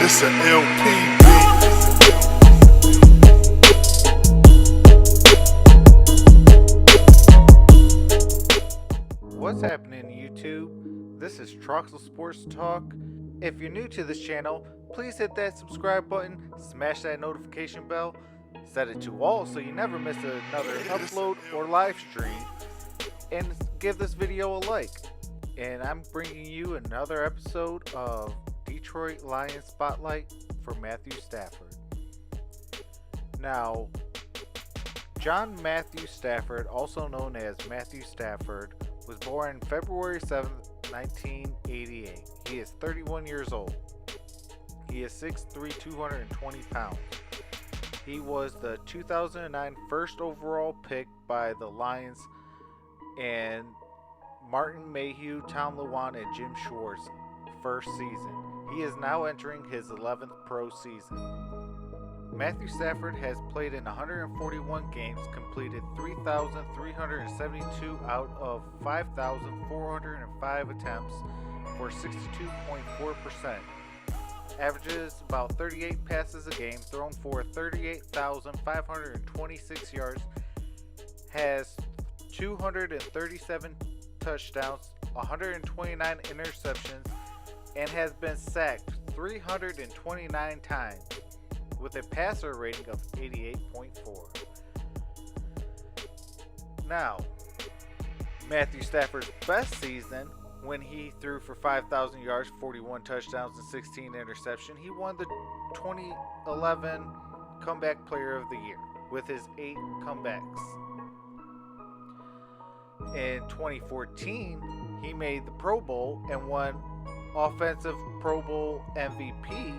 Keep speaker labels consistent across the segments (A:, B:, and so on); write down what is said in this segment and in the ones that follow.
A: It's an LP beat.
B: What's happening, YouTube? This is Troxel Sports Talk. If you're new to this channel, please hit that subscribe button, smash that notification bell, set it to all so you never miss another upload or live stream, and give this video a like. And I'm bringing you another episode of Detroit Lions Spotlight for Matthew Stafford. Now, John Matthew Stafford, also known as Matthew Stafford, was born February 7th, 1988. He is 31 years old. He is 6'3", 220 pounds. He was the 2009 first overall pick by the Lions, and Martin Mayhew, Tom Lewan, and Jim Schwartz first season. He is now entering his 11th pro season. Matthew Stafford has played in 141 games, completed 3,372 out of 5,405 attempts for 62.4%. Averages about 38 passes a game, thrown for 38,526 yards, has 237 touchdowns, 129 interceptions, and has been sacked 329 times, with a passer rating of 88.4. Now, Matthew Stafford's best season, when he threw for 5,000 yards, 41 touchdowns, and 16 interceptions, he won the 2011 Comeback Player of the Year with his 8 comebacks. In 2014, he made the Pro Bowl and won Offensive Pro Bowl MVP,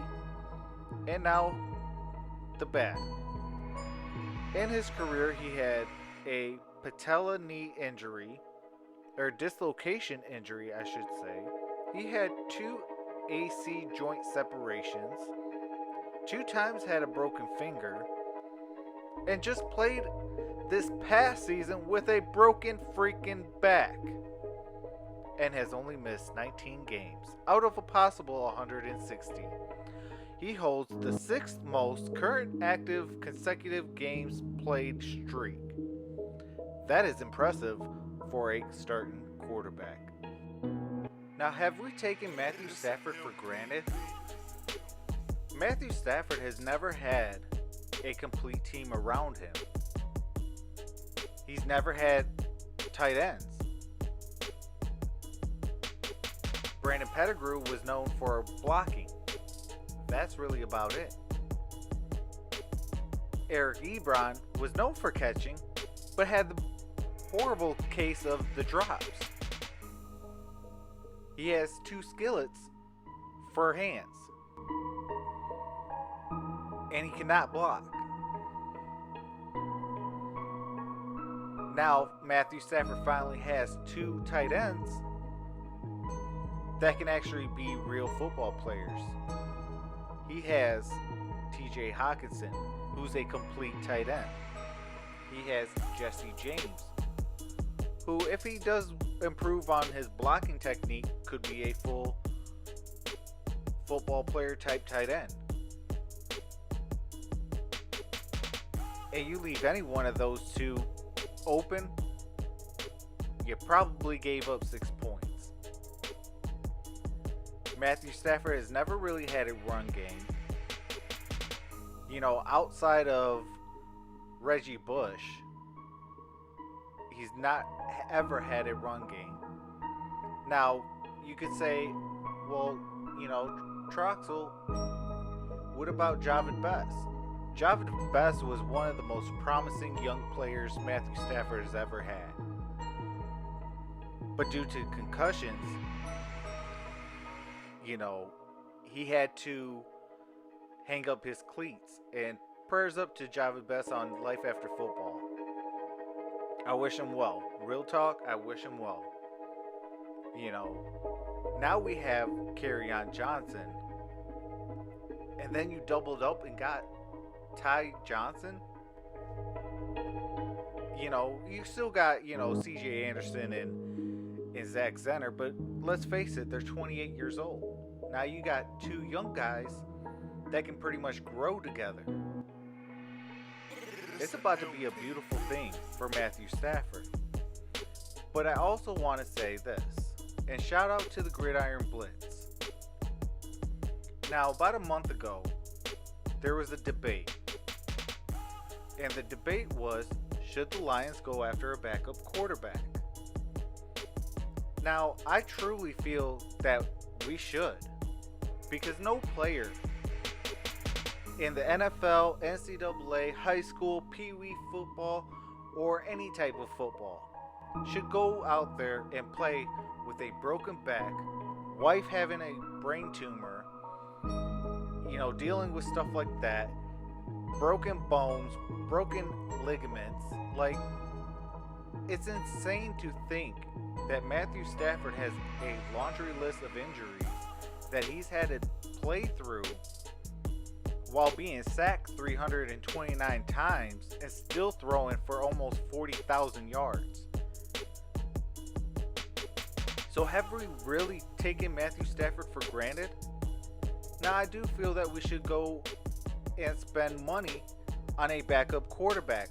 B: and now the bat. In his career, he had a patella knee injury, or dislocation injury, I should say. He had 2 AC joint separations, 2 times had a broken finger, and just played this past season with a broken freaking back, and has only missed 19 games out of a possible 160. He holds the 6th most current active consecutive games played streak. That is impressive for a starting quarterback. Now, have we taken Matthew Stafford for granted? Matthew Stafford has never had a complete team around him. He's never had tight ends. Brandon Pettigrew was known for blocking. That's really about it. Eric Ebron was known for catching, but had the horrible case of the drops. He has 2 skillets for hands, and he cannot block. Now, Matthew Stafford finally has 2 tight ends that can actually be real football players. He has TJ Hawkinson, who's a complete tight end. He has Jesse James, who, if he does improve on his blocking technique, could be a full football player type tight end. And you leave any one of those 2 open, you probably gave up 6 points. Matthew Stafford has never really had a run game. You know, outside of Reggie Bush, he's not ever had a run game. Now, you could say, well, you know, Troxel, what about Javid Best? Javid Best was one of the most promising young players Matthew Stafford has ever had. But due to concussions, you know, he had to hang up his cleats. And prayers up to Javid Best on life after football. I wish him well. Real talk, I wish him well. You know, now we have Kerryon Johnson. And then you doubled up and got Ty Johnson. You know, you still got, you know, CJ Anderson and Zach Zenner, but let's face it, they're 28 years old. Now you got 2 young guys that can pretty much grow together. It's about to be a beautiful thing for Matthew Stafford. But I also want to say this, and shout out to the Gridiron Blitz. Now, about a month ago, there was a debate. And the debate was, should the Lions go after a backup quarterback? Now, I truly feel that we should. Because no player in the NFL, NCAA, high school, Pee Wee football, or any type of football should go out there and play with a broken back, wife having a brain tumor, dealing with stuff like that, broken bones, broken ligaments. Like, it's insane to think that Matthew Stafford has a laundry list of injuries that he's had to play through while being sacked 329 times and still throwing for almost 40,000 yards. So have we really taken Matthew Stafford for granted? Now, I do feel that we should go and spend money on a backup quarterback,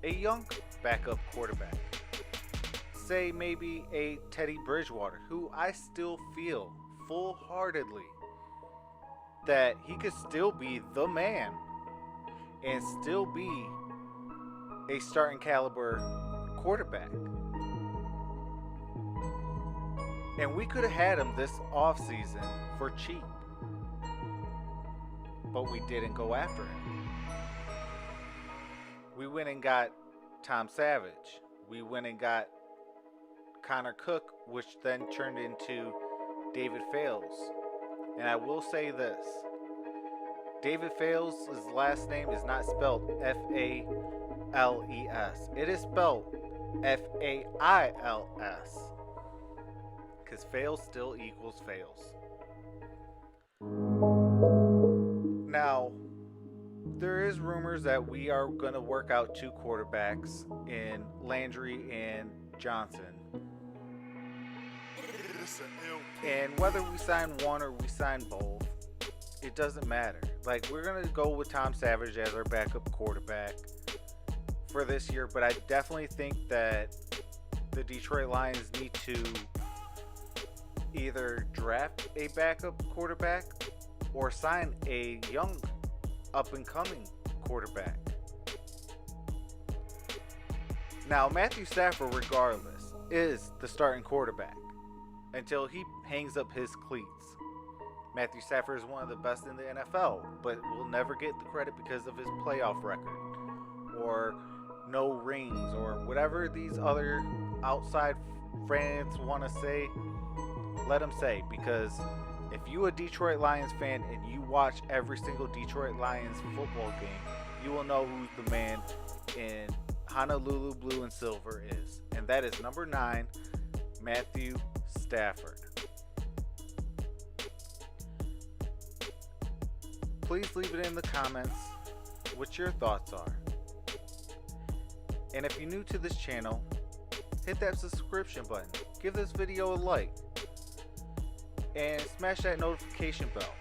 B: a young backup quarterback. Say maybe a Teddy Bridgewater, who I still feel full-heartedly that he could still be the man and still be a starting caliber quarterback. And we could have had him this offseason for cheap, but we didn't go after him. We went and got Tom Savage. We went and got Connor Cook, which then turned into David Fales. And I will say this. David Fales' last name is not spelled F-A-L-E-S. It is spelled F-A-I-L-S. Because Fales still equals Fales. Now, there is rumors that we are going to work out two quarterbacks in Landry and Johnson. And whether we sign one or we sign both, it doesn't matter. Like, we're going to go with Tom Savage as our backup quarterback for this year, but I definitely think that the Detroit Lions need to either draft a backup quarterback or sign a young up-and-coming quarterback. Now, Matthew Stafford, regardless, is the starting quarterback until he hangs up his cleats. Matthew Stafford is one of the best in the NFL, but will never get the credit because of his playoff record or no rings or whatever these other outside fans want to say. Let them say, because if you a Detroit Lions fan and you watch every single Detroit Lions football game, you will know who the man in Honolulu blue and silver is. And that is number 9, Matthew Stafford. Please leave it in the comments what your thoughts are. And if you're new to this channel, hit that subscription button. Give this video a like. And smash that notification bell.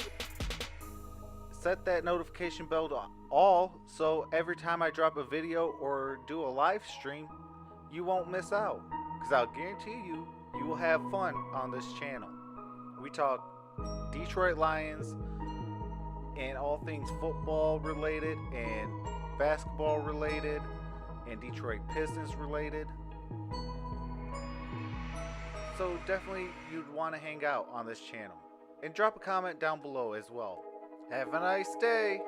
B: Set that notification bell to all, so every time I drop a video or do a live stream, you won't miss out. Because I'll guarantee you, you will have fun on this channel. We talk Detroit Lions and all things football related and basketball related and Detroit Pistons related. So definitely you'd want to hang out on this channel. And drop a comment down below as well. Have a nice day!